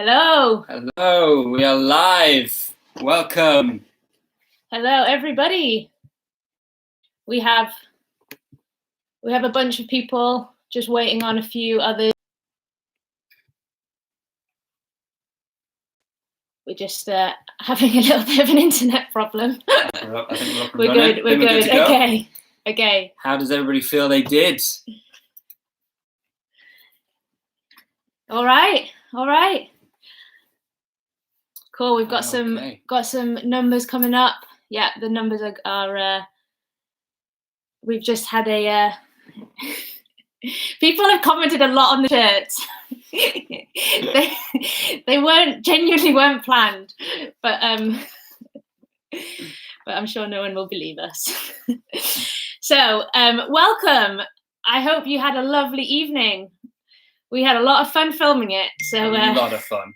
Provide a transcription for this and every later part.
Hello. Hello, we are live. Welcome. Hello, everybody. We have a bunch of people just waiting on a few others. We're just having a little bit of an internet problem. I think we're good. We're good. Okay. How does everybody feel they did? All right. Cool. We've got some numbers coming up. Yeah, the numbers are we've just had a people have commented a lot on the shirts. they genuinely weren't planned, but I'm sure no one will believe us. So welcome. I hope you had a lovely evening. We had a lot of fun filming it. So a lot of fun.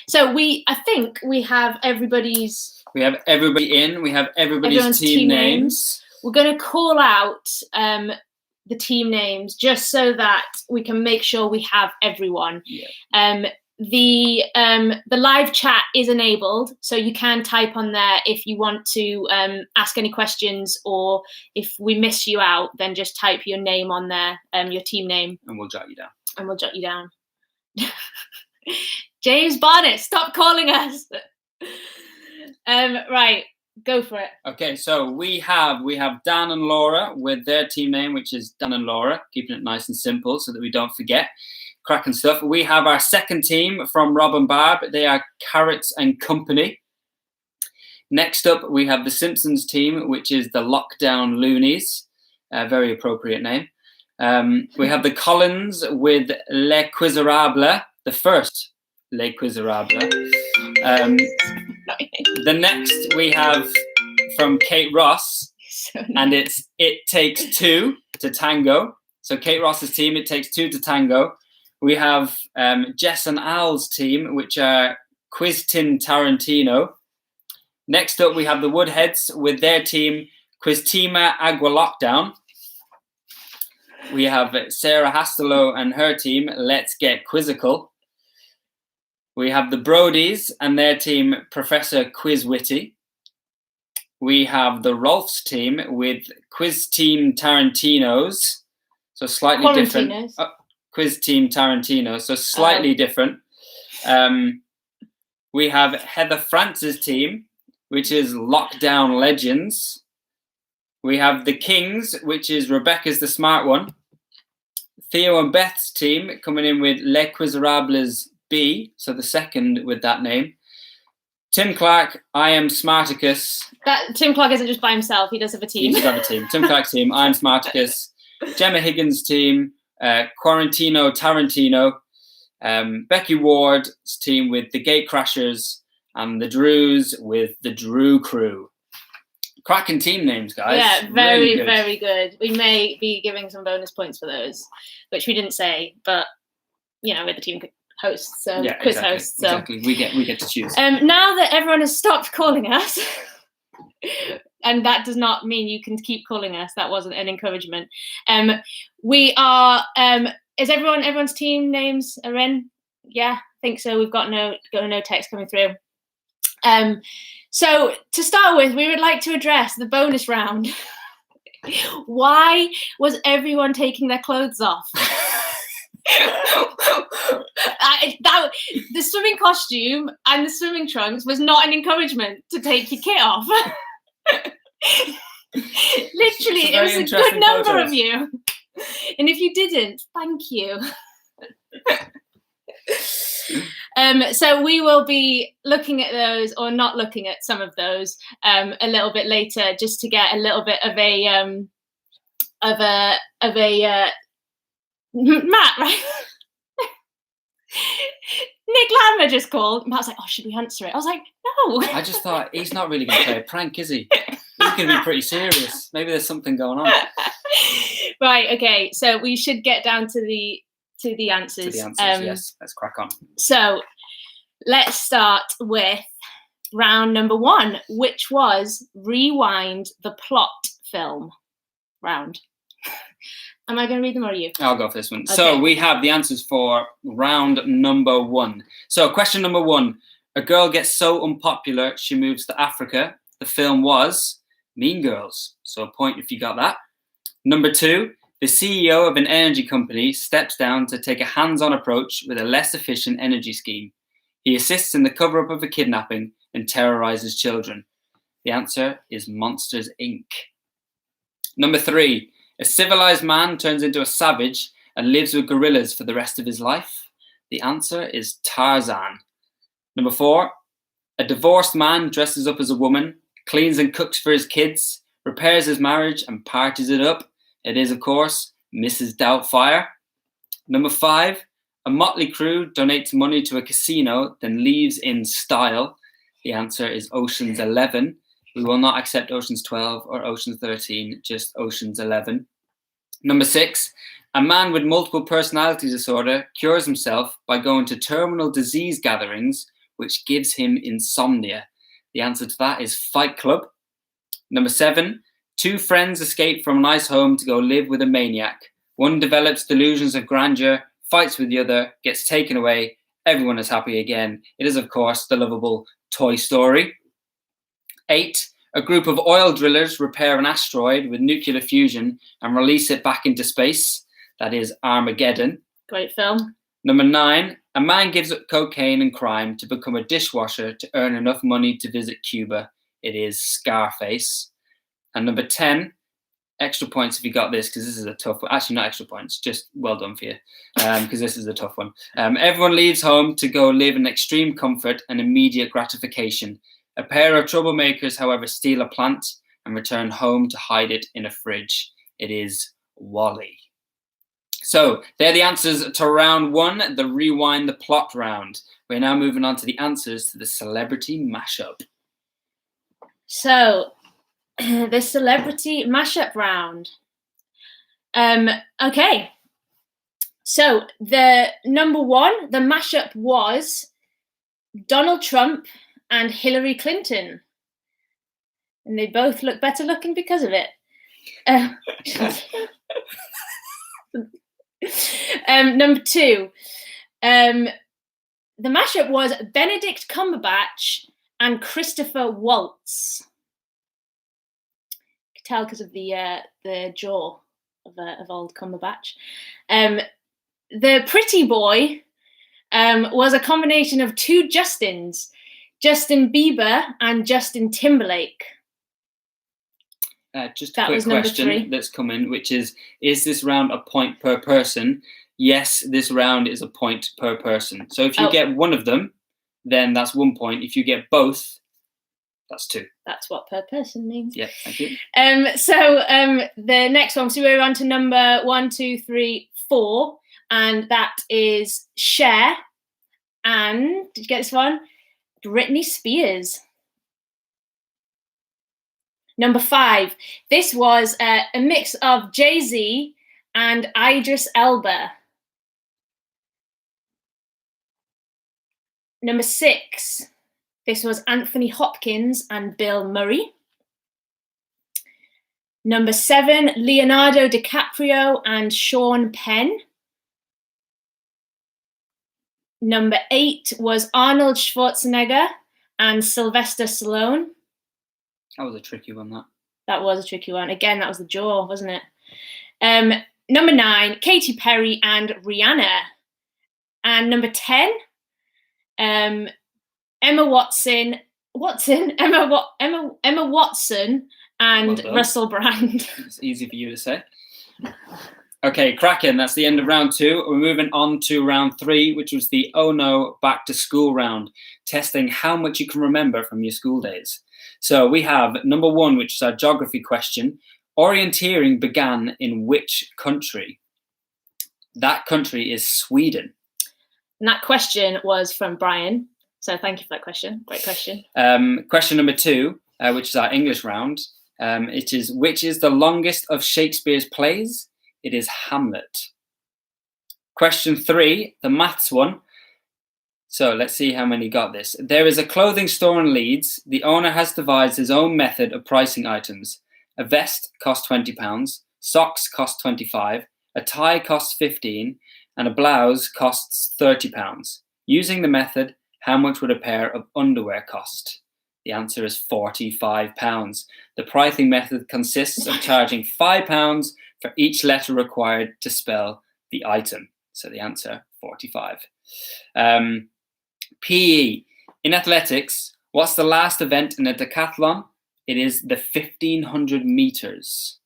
So I think we have everybody's. We have everybody in. We have everybody's team names. We're going to call out the team names just so that we can make sure we have everyone. Yeah. The live chat is enabled, so you can type on there if you want to ask any questions, or if we miss you out, then just type your name on there, your team name, and we'll jot you down. James Barnett, stop calling us. Right, go for it. Okay, so we have Dan and Laura with their team name, which is Dan and Laura, keeping it nice and simple so that we don't forget. Cracking stuff. We have our second team from Rob and Barb. They are Carrots and Company. Next up, we have the Simpsons team, which is the Lockdown Loonies. Very appropriate name. We have the Collins with Les Quizerables, the first Les Quizerables. The next we have from Kate Ross, and it's It Takes Two to Tango. So Kate Ross's team, It Takes Two to Tango. We have Jess and Al's team, which are Quiztin Tarantino. Next up, we have the Woodheads with their team, Quiztima Agua Lockdown. We have Sarah Hastelow and her team, Let's Get Quizzical. We have the Brodies and their team, Professor Quizwitty. We have the Rolfs team with Quiz Team Tarantino's, so slightly different. Quiz Team Tarantino, so slightly different. We have Heather France's team, which is Lockdown Legends. We have the Kings, which is Rebecca's the smart one. Theo and Beth's team coming in with Les Quizerables B, so the second with that name. Tim Clark, I Am Smarticus. Tim Clark isn't just by himself, he does have a team. He does have a team. Tim Clark's team, I Am Smarticus. Gemma Higgins' team, Quarantino Tarantino. Becky Ward's team with the Gatecrashers, and the Drews with the Drew Crew. Cracking team names, guys. Yeah, very, really very good. We may be giving some bonus points for those, which we didn't say, but we're the team hosts, so yeah, quiz exactly, hosts. So exactly. We get to choose. Now that everyone has stopped calling us, and that does not mean you can keep calling us. That wasn't an encouragement. We are. Is everyone's team names are in? Yeah, I think so. We've got no text coming through. So to start with, we would like to address the bonus round. Why was everyone taking their clothes off? The swimming costume and the swimming trunks was not an encouragement to take your kit off. Literally, it was a good number of you. And if you didn't, thank you. So we will be looking at those, or not looking at some of those, a little bit later, just to get a little bit of a Matt, right? Nick Lammer just called. Matt's like, "Oh, should we answer it?" I was like, "No." I just thought he's not really going to play a prank, is he? He's going to be pretty serious. Maybe there's something going on. Right. Okay. So we should get down to the answers. Yes. Let's crack on. So let's start with round number 1, which was Rewind the Plot film round. Am I going to read them or are you? I'll go for this one. Okay. So we have the answers for round number 1. So question number 1. A girl gets so unpopular, she moves to Africa. The film was Mean Girls. So a point if you got that. Number 2. The CEO of an energy company steps down to take a hands-on approach with a less efficient energy scheme. He assists in the cover-up of a kidnapping and terrorizes children. The answer is Monsters, Inc. Number 3. A civilized man turns into a savage and lives with gorillas for the rest of his life. The answer is Tarzan. Number 4. A divorced man dresses up as a woman, cleans and cooks for his kids, repairs his marriage and parties it up. It is, of course, Mrs. Doubtfire. Number 5. A motley crew donates money to a casino, then leaves in style. The answer is Ocean's 11. We will not accept Ocean's 12 or Ocean's 13, just Ocean's 11. Number 6. A man with multiple personality disorder cures himself by going to terminal disease gatherings, which gives him insomnia. The answer to that is Fight Club. Number 7. 2 friends escape from a nice home to go live with a maniac. One develops delusions of grandeur, fights with the other, gets taken away. Everyone is happy again. It is, of course, the lovable Toy Story. 8. A group of oil drillers repair an asteroid with nuclear fusion and release it back into space. That is Armageddon. Great film. Number 9. A man gives up cocaine and crime to become a dishwasher to earn enough money to visit Cuba. It is Scarface. And number 10, extra points if you got this, because this is a tough one. Actually, not extra points, just well done for you, because this is a tough one. Everyone leaves home to go live in extreme comfort and immediate gratification. A pair of troublemakers, however, steal a plant and return home to hide it in a fridge. It is WALL-E. So they're the answers to round 1, the Rewind the Plot round. We're now moving on to the answers to the celebrity mashup. So, the celebrity mashup round. Okay. So the number 1, the mashup was Donald Trump and Hillary Clinton. And they both look better looking because of it. Number 2, the mashup was Benedict Cumberbatch and Christopher Waltz. You can tell because of the jaw of old Cumberbatch. The Pretty Boy was a combination of 2 Justins, Justin Bieber and Justin Timberlake. Just a quick question that's come in, which is this round a point per person? Yes, this round is a point per person. So if you get one of them, then that's 1 point. If you get both, that's 2. That's what per person means. Yeah, thank you. The next one, so we're on to number 1, 2, 3, 4, and that is Cher and, did you get this one? Britney Spears. Number 5, this was a mix of Jay-Z and Idris Elba. Number 6, this was Anthony Hopkins and Bill Murray. Number 7, Leonardo DiCaprio and Sean Penn. Number 8 was Arnold Schwarzenegger and Sylvester Stallone. That was a tricky one, that. That was a tricky one. Again, that was the jaw, wasn't it? Number 9, Katy Perry and Rihanna. And number 10, Emma Watson and Russell Brand. It's easy for you to say. Okay, cracking. That's the end of round 2. We're moving on to round 3, which was the Oh No Back to School round, testing how much you can remember from your school days. So we have number 1, which is our geography question. Orienteering began in which country? That country is Sweden. And that question was from Brian. So thank you for that question. Great question. Question number 2, which is our English round. It is, which is the longest of Shakespeare's plays? It is Hamlet. Question 3, the maths one. So let's see how many got this. There is a clothing store in Leeds. The owner has devised his own method of pricing items. A vest costs £20, socks cost £25, a tie costs 15 and a blouse costs £30. Using the method, how much would a pair of underwear cost? The answer is £45. The pricing method consists of charging £5 for each letter required to spell the item. So the answer, 45. PE. In athletics, what's the last event in a decathlon? It is the 1500 meters.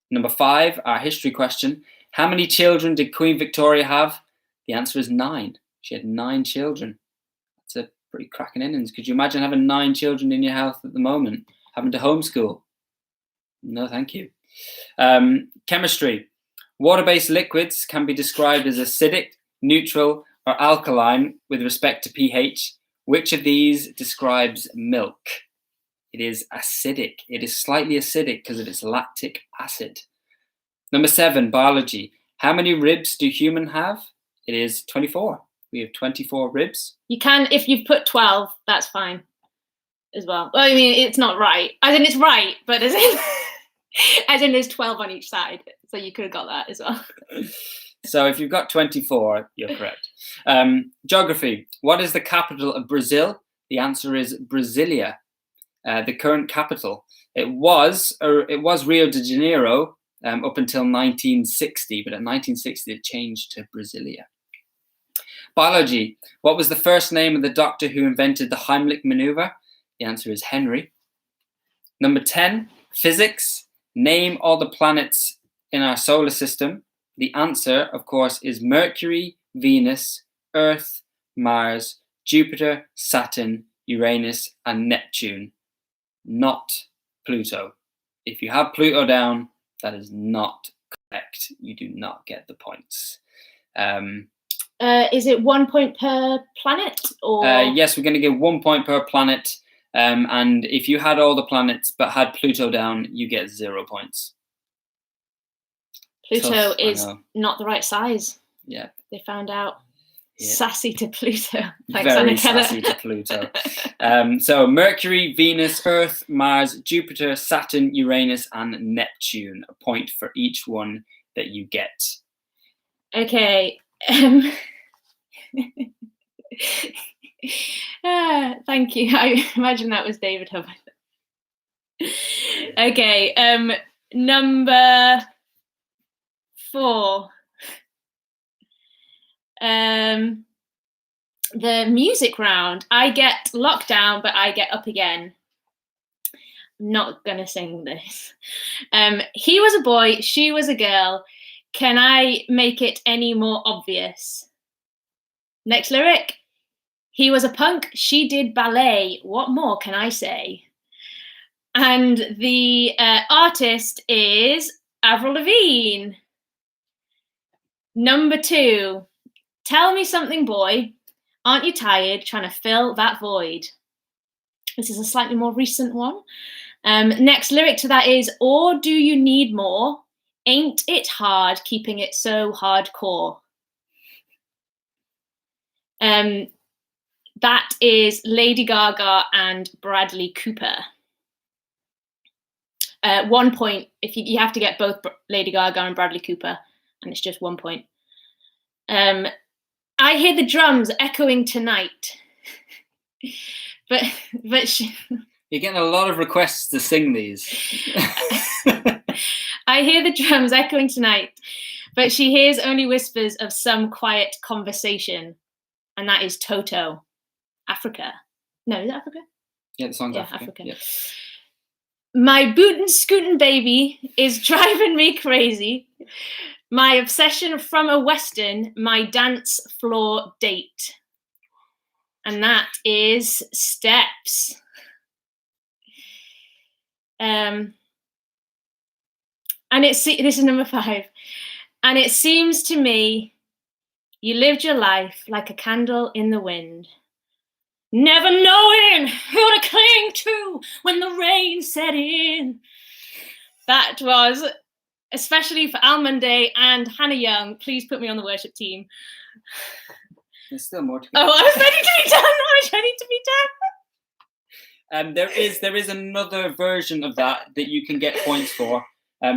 Number 5, our history question. How many children did Queen Victoria have? The answer is 9. She had 9 children. That's a pretty cracking innings. Could you imagine having 9 children in your house at the moment? Having to homeschool? No, thank you. Chemistry. Water-based liquids can be described as acidic, neutral, or alkaline with respect to pH. Which of these describes milk? It is acidic. It is slightly acidic because of its lactic acid. Number 7, biology. How many ribs do humans have? It is 24. We have 24 ribs. You can, if you've put 12, that's fine as well. Well, I mean, it's not right. As in, it's right, but as in there's 12 on each side. So you could have got that as well. So if you've got 24, you're correct. Geography. What is the capital of Brazil? The answer is Brasilia. The current capital. It was Rio de Janeiro up until 1960, but in 1960 it changed to Brasilia. Biology. What was the first name of the doctor who invented the Heimlich maneuver? The answer is Henry. Number 10, physics. Name all the planets in our solar system. The answer, of course, is Mercury, Venus, Earth, Mars, Jupiter, Saturn, Uranus, and Neptune. Not Pluto. If you have Pluto down, that is not correct. You do not get the points. Is it 1 point per planet? Or yes, we're going to give 1 point per planet. And if you had all the planets but had Pluto down, you get 0 points. Pluto is not the right size. Yeah. They found out. Yeah. Sassy to Pluto. Thanks, very sassy to Pluto. So Mercury, Venus, Earth, Mars, Jupiter, Saturn, Uranus, and Neptune. A point for each one that you get. Okay. Thank you. I imagine that was David Hubbard. Okay. Number 4. The music round. I get locked down, but I get up again. I'm not gonna sing this. He was a boy, she was a girl. Can I make it any more obvious? Next lyric. He was a punk, she did ballet. What more can I say? And the artist is Avril Lavigne. Number 2. Tell me something, boy. Aren't you tired trying to fill that void? This is a slightly more recent one. Next lyric to that is, or do you need more? Ain't it hard keeping it so hardcore? That is Lady Gaga and Bradley Cooper. 1 point. If you have to get both Lady Gaga and Bradley Cooper, and it's just 1 point. I hear the drums echoing tonight. but You're getting a lot of requests to sing these. I hear the drums echoing tonight, but she hears only whispers of some quiet conversation. And that is Toto. Africa. No, is it Africa? Yeah, the song's Africa. Yeah. My bootin' scootin' baby is driving me crazy. My obsession from a Western, my dance floor date. And that is Steps. And this is number 5. And it seems to me you lived your life like a candle in the wind, never knowing who to cling to when the rain set in. That was, especially for Al Monday and Hannah Young, please put me on the worship team. There's still more to go. Oh, I was ready to be done. I was ready to be done. There is another version of that you can get points for.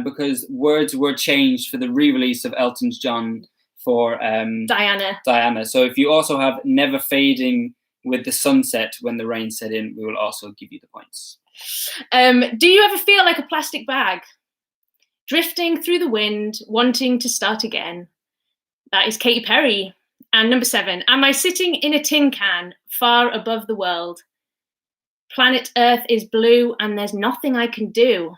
because words were changed for the re-release of Elton John for Diana. So if you also have Never Fading with the Sunset when the rain set in, we will also give you the points. Do you ever feel like a plastic bag? Drifting through the wind, wanting to start again. That is Katy Perry. And number 7, am I sitting in a tin can far above the world? Planet Earth is blue and there's nothing I can do.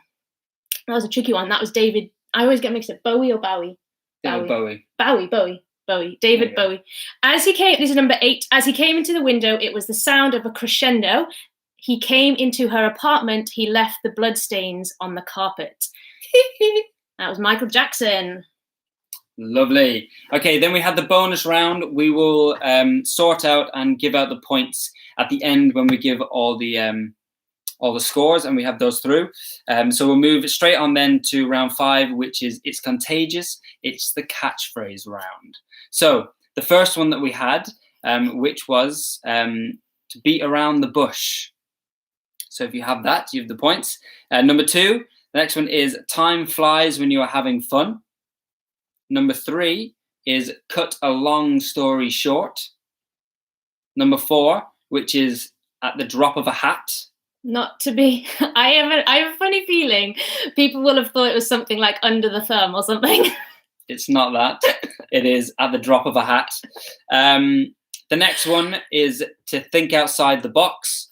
That was a tricky one. That was David. I always get mixed up. Bowie or Bowie? Bowie. David Bowie. As he came, this is number 8. As he came into the window, it was the sound of a crescendo. He came into her apartment. He left the bloodstains on the carpet. That was Michael Jackson. Lovely. Okay, then we had the bonus round. We will sort out and give out the points at the end when we give all the scores, and we have those through. So we'll move straight on then to round 5, which is It's Contagious. It's the catchphrase round. So the first one that we had, which was to beat around the bush. So if you have that, you have the points. Number 2, the next one is Time Flies When You Are Having Fun. Number 3 is Cut a Long Story Short. Number 4, which is At the Drop of a Hat. Not to be, I have a funny feeling people will have thought it was something like Under the Thumb or something. It's not that. It is At the Drop of a Hat. The next one is To Think Outside the Box.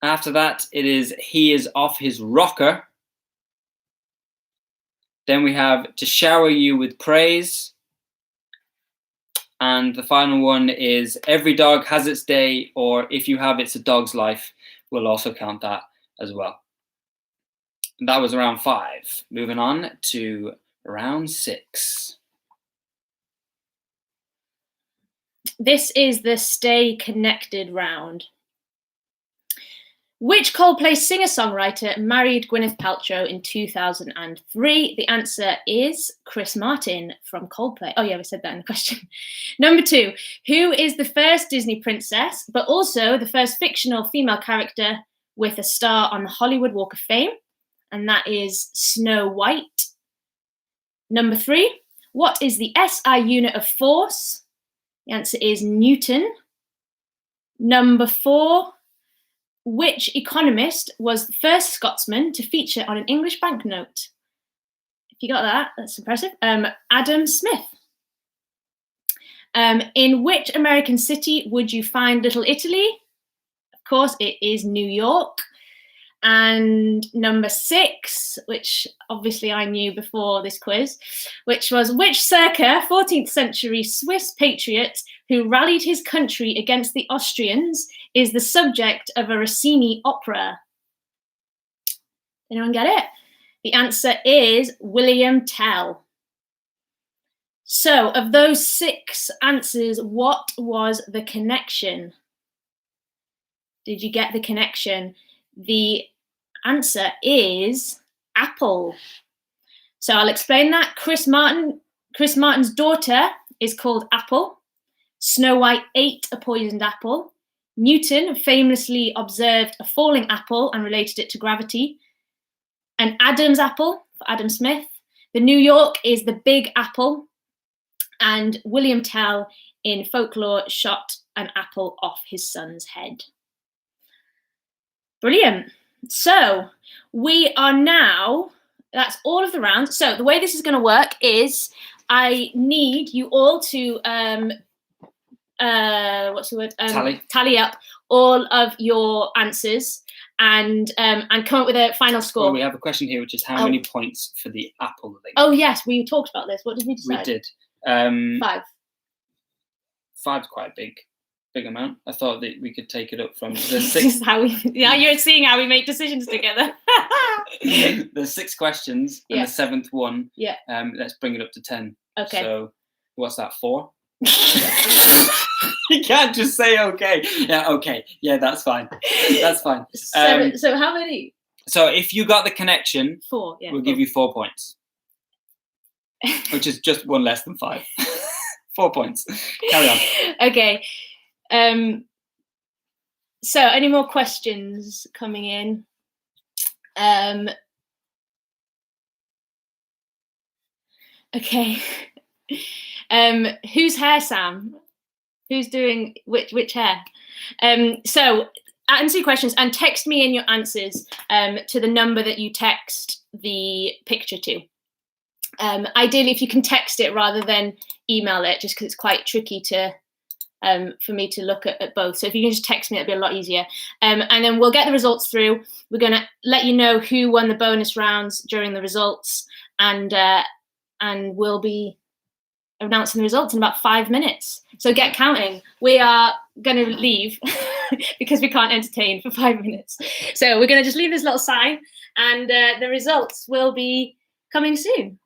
After that, it is He Is Off His Rocker. Then we have To Shower You with Praise. And the final one is Every Dog Has Its Day, or If You Have It's a Dog's Life. We'll also count that as well. And that was round 5. Moving on to round 6. This is the Stay Connected round. Which Coldplay singer-songwriter married Gwyneth Paltrow in 2003? The answer is Chris Martin from Coldplay. Oh yeah, we said that in the question. Number 2, who is the first Disney princess, but also the first fictional female character with a star on the Hollywood Walk of Fame? And that is Snow White. Number 3, what is the SI unit of force? The answer is Newton. Number 4, which economist was the first Scotsman to feature on an English banknote? If you got that, that's impressive. Adam Smith. In which American city would you find Little Italy? Of course, it is New York. And number 6, which obviously I knew before this quiz, which was which circa 14th century Swiss patriot who rallied his country against the Austrians is the subject of a Rossini opera? Anyone get it? The answer is William Tell. So of those 6 answers, what was the connection? Did you get the connection? The answer is apple. So I'll explain that. Chris Martin's daughter is called Apple. Snow White ate a poisoned apple. Newton famously observed a falling apple and related it to gravity. An Adam's apple for Adam Smith. The New York is the Big Apple. And William Tell in folklore shot an apple off his son's head. Brilliant. So we are now, that's all of the rounds. So the way this is going to work is I need you all to tally up all of your answers and come up with a final score. Well, we have a question here, which is how many points for the apple that they got? Oh yes, we talked about this. What did we decide? We did. 5. 5's quite a big amount. I thought that we could take it up from the 6. This is how you're seeing how we make decisions together. The 6 questions and the 7th one. Yeah. Let's bring it up to 10. Okay. So what's that, 4? You can't just say okay. Yeah, okay. Yeah, that's fine. That's fine. So how many? So if you got the connection, 4. Yeah. We'll give you 4 points. Which is just 1 less than 5. 4 points. Carry on. Okay. So any more questions coming in? Okay. Whose hair, Sam? Who's doing which hair? So answer your questions and text me in your answers to the number that you text the picture to. Ideally, if you can text it rather than email it, just because it's quite tricky to for me to look at both. So if you can just text me, it'd be a lot easier. And then we'll get the results through. We're going to let you know who won the bonus rounds during the results, and we'll be announcing the results in about 5 minutes. So get counting. We are going to leave because we can't entertain for 5 minutes. So we're going to just leave this little sign, and the results will be coming soon.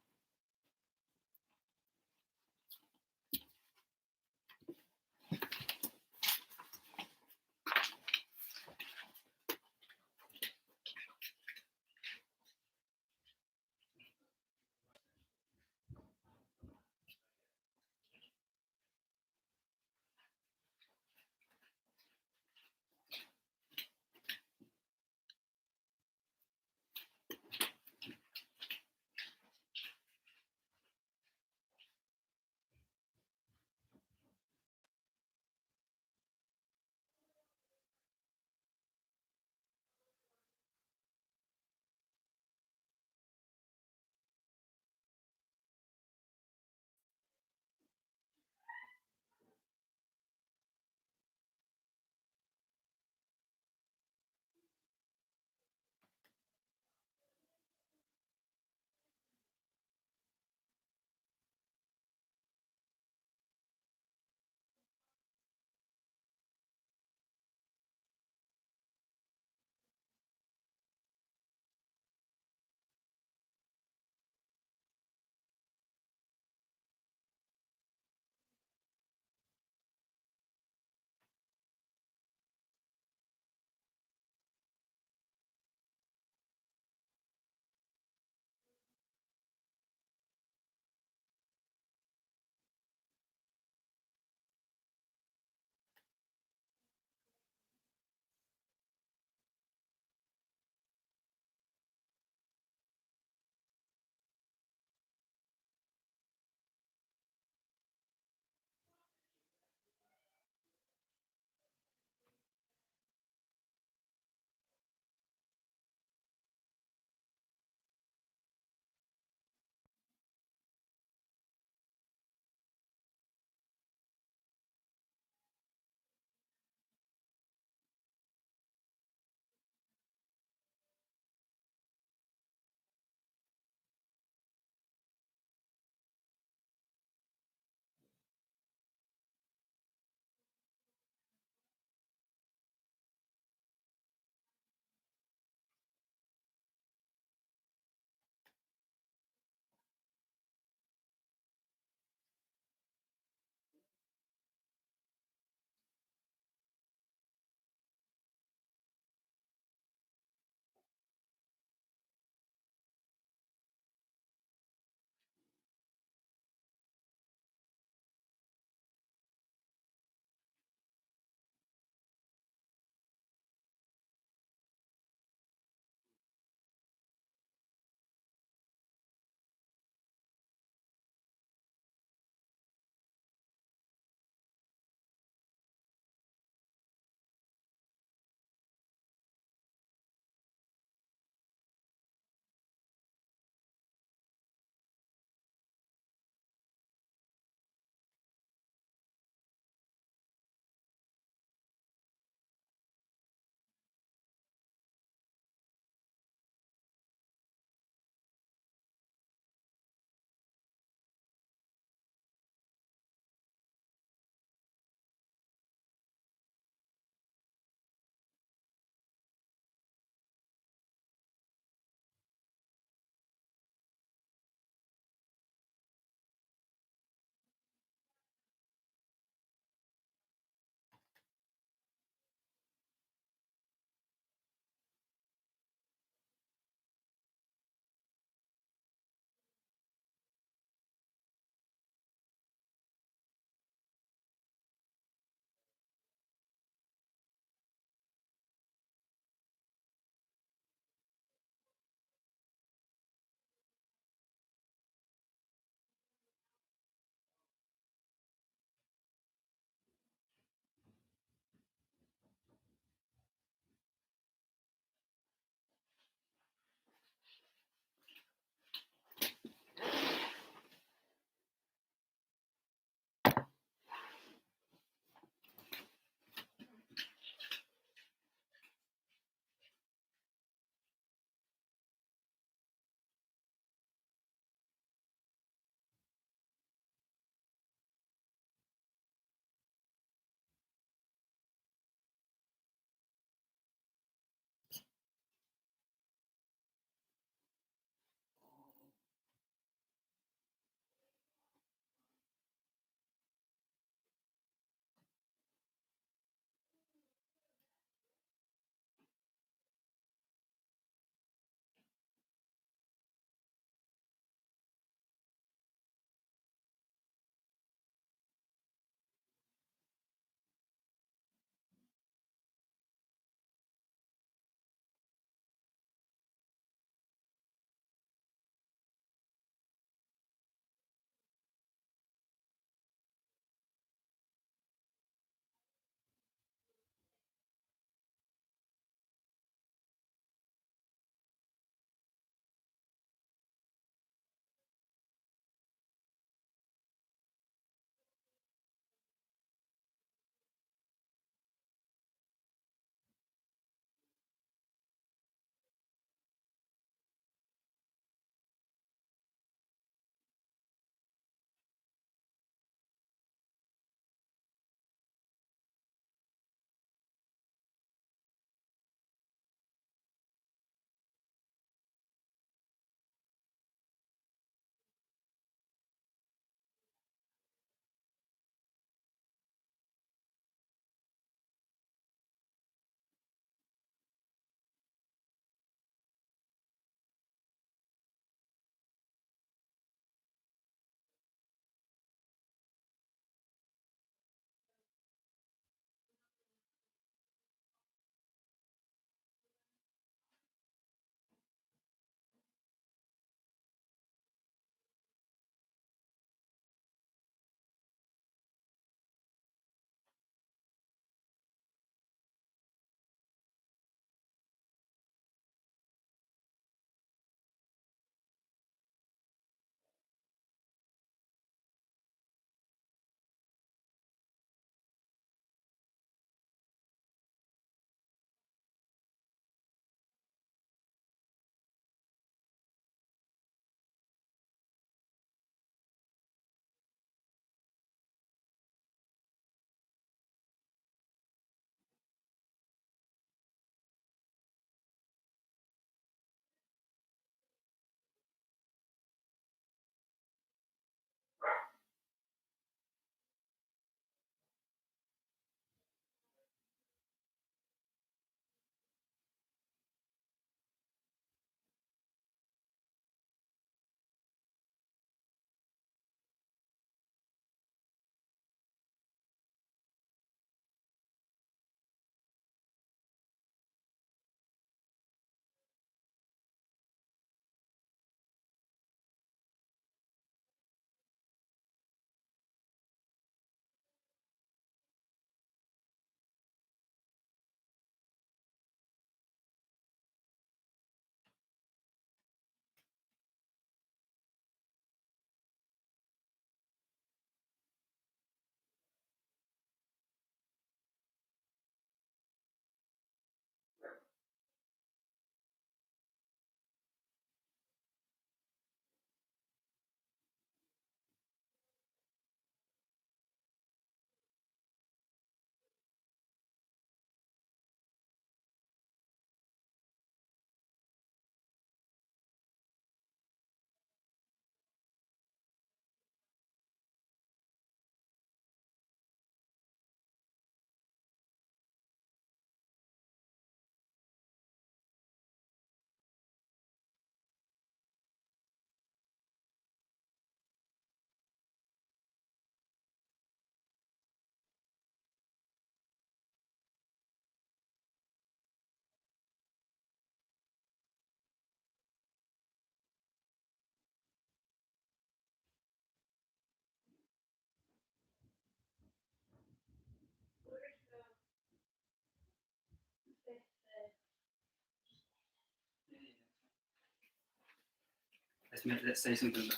Let's say something.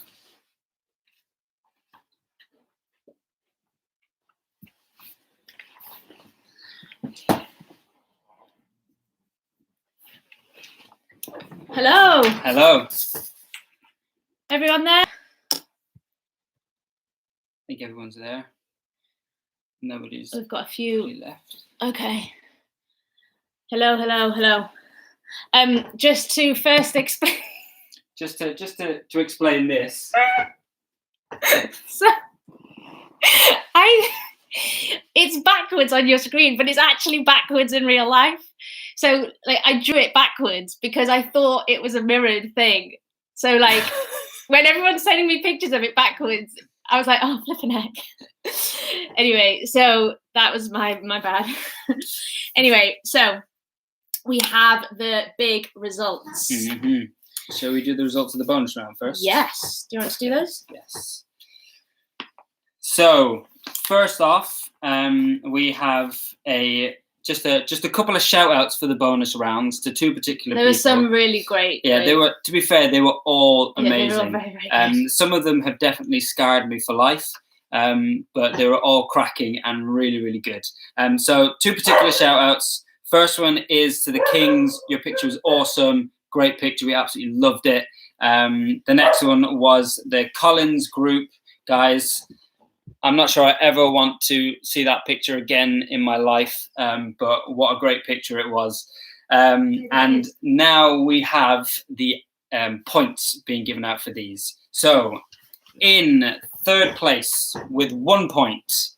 Hello. Hello. Everyone there? I think everyone's there. Nobody's. We've got a few left. Okay. Hello. Just to first explain. Just to explain this. So, it's backwards on your screen, but it's actually backwards in real life. So, like, I drew it backwards because I thought it was a mirrored thing. So, like, when everyone's sending me pictures of it backwards, I was like, oh, flipping heck. Anyway, so that was my bad. Anyway, so we have the big results. Mm-hmm. Shall we do the results of the bonus round first? Yes. Do you want to do those? Yes. So first off, we have just a couple of shout outs for the bonus rounds to two particular people. There were some really great. Yeah, they were. To be fair, they were all amazing. They were all very, very good. Some of them have definitely scarred me for life, but they were all cracking and really, really good. So two particular shout outs. First one is to the Kings. Your picture was awesome. Great picture. We absolutely loved it. The next one was the Collins group. Guys, I'm not sure I ever want to see that picture again in my life, but what a great picture it was. And now we have the points being given out for these. So in third place with 1 point,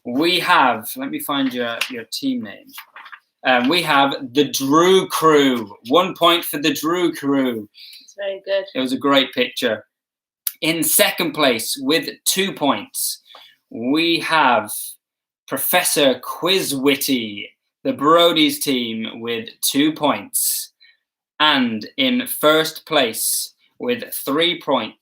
we have, let me find your team name. We have the Drew Crew. 1 point for the Drew Crew. It's very good. It was a great picture. In second place with 2 points, we have Professor Quizwitty, the Brody's team, with 2 points. And in first place with 3 points,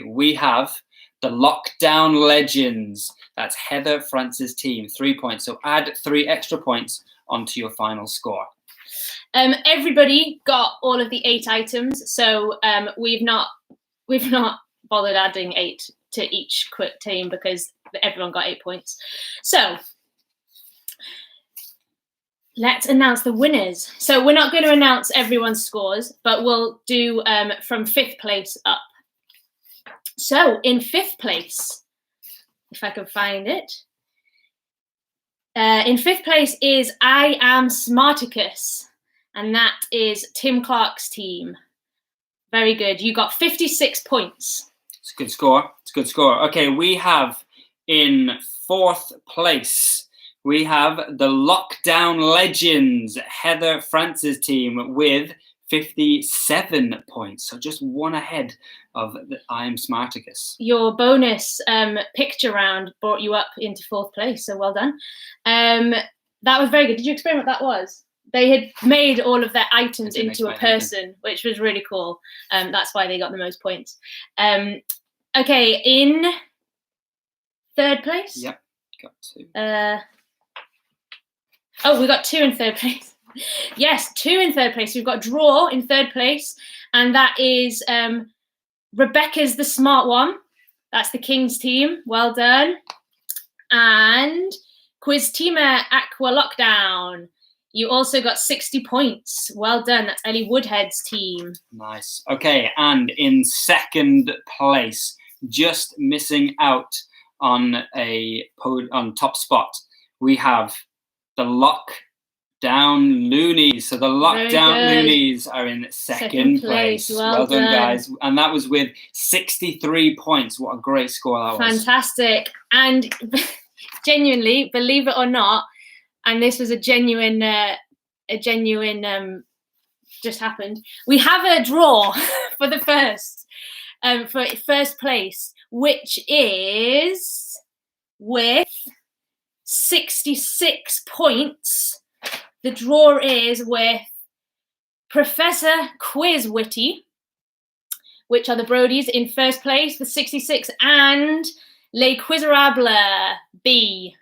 we have the Lockdown Legends. That's Heather Francis' team, 3 points. So add 3 extra points onto your final score. Everybody got all of the 8 items, so we've not bothered adding 8 to each quick team because everyone got 8 points. So let's announce the winners. So we're not going to announce everyone's scores, but we'll do from 5th place up. So in 5th place, if I can find it, in 5th place is I Am Smarticus, and that is Tim Clark's team. Very good. You got 56 points. It's a good score. It's a good score. Okay, we have in 4th place, we have the Lockdown Legends, Heather Francis' team, with 57 points. So just one ahead of the I Am Smarticus. Your bonus picture round brought you up into 4th place, so well done. That was very good. Did you explain what that was? They had made all of their items into a person, which was really cool. That's why they got the most points. Okay, in 3rd place? Yep, got 2. We got 2 in 3rd place. Yes, 2 in 3rd place. We've got Draw in 3rd place, and that is Rebecca's the smart one. That's the King's team. Well done. And Quiz Teamer Aqua Lockdown. You also got 60 points. Well done. That's Ellie Woodhead's team. Nice. Okay, and in 2nd place, just missing out on on top spot, we have the Lockdown Loonies. So the Lockdown Loonies are in 2nd place. Well done, guys. And that was with 63 points. What a great score that was. Fantastic. And genuinely, believe it or not, and this was a genuine just happened. We have a draw for the first place, which is with 66 points. The draw is with Professor Quizwitty, which are the Brodies, in 1st place with 66, and Les Quizerables B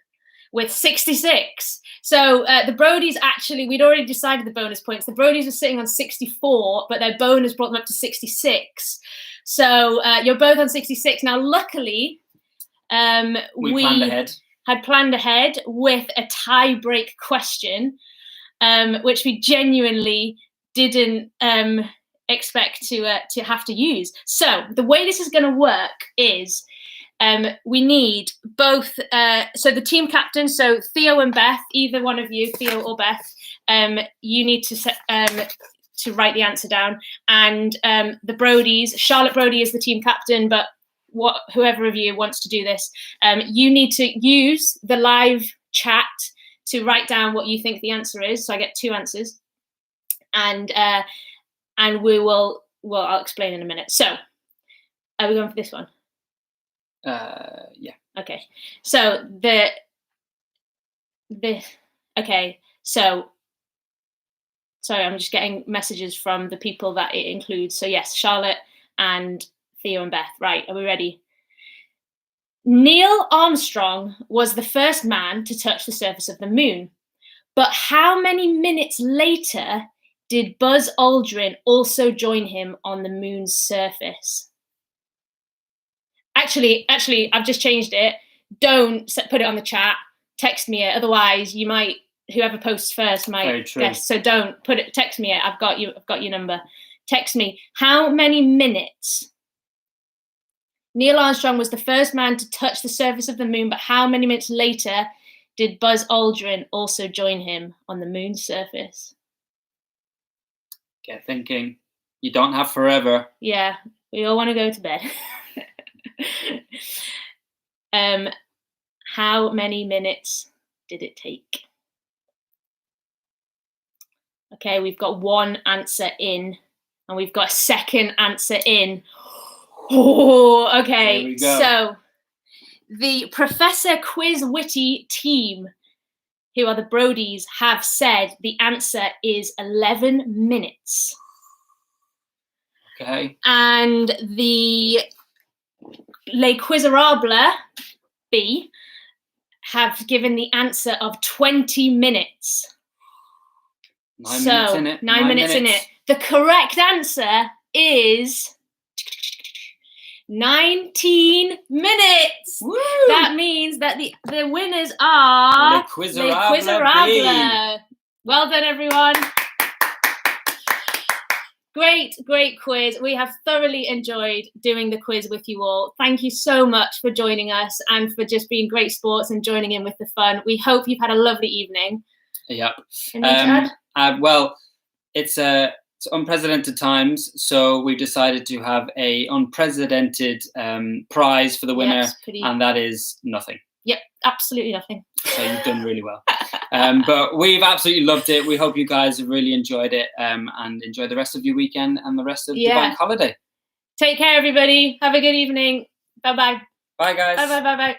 with 66. So the Brodies, actually, we'd already decided the bonus points. The Brodies were sitting on 64, but their bonus brought them up to 66. So you're both on 66. Now, luckily, we had planned ahead with a tie-break question, which we genuinely didn't expect to have to use. So the way this is going to work is we need both, so the team captain, so Theo and Beth, either one of you, Theo or Beth, you need to write the answer down. And the Brodies, Charlotte Brodie is the team captain, but whoever of you wants to do this, you need to use the live chat to write down what you think the answer is. So I get 2 answers, and I'll explain in a minute. So are we going for this one? Yeah. Okay. So okay. So sorry, I'm just getting messages from the people that it includes. So yes, Charlotte and Theo and Beth. Right. Are we ready? Neil Armstrong was the first man to touch the surface of the moon, but how many minutes later did Buzz Aldrin also join him on the moon's surface? Actually, I've just changed it. Don't put it on the chat. Text me it. Otherwise, you might, whoever posts first might guess. So don't put it. Text me it. I've got your number. Text me. How many minutes? Neil Armstrong was the first man to touch the surface of the moon, but how many minutes later did Buzz Aldrin also join him on the moon's surface? Get thinking. You don't have forever. Yeah, we all want to go to bed. How many minutes did it take? Okay, we've got 1 answer in, and we've got a second answer in. Oh, okay. So the Professor Quiz Witty team, who are the Brodies, have said the answer is 11 minutes. Okay. And the Les Quizerables B have given the answer of 20 minutes. 9 minutes in it. 9 minutes in it. The correct answer is 19 minutes. Woo! That means that the winners are Les Quizerables. Well done, everyone. Great quiz. We have thoroughly enjoyed doing the quiz with you all. Thank you so much for joining us and for just being great sports and joining in with the fun. We hope you've had a lovely evening. Yeah. Well, it's unprecedented times, so we decided to have a unprecedented prize for the winner, and that is nothing. Yep, absolutely nothing. So you've done really well. But we've absolutely loved it. We hope you guys have really enjoyed it, and enjoy the rest of your weekend and the rest of the bank holiday. Take care, everybody. Have a good evening. Bye-bye. Bye, guys. Bye-bye.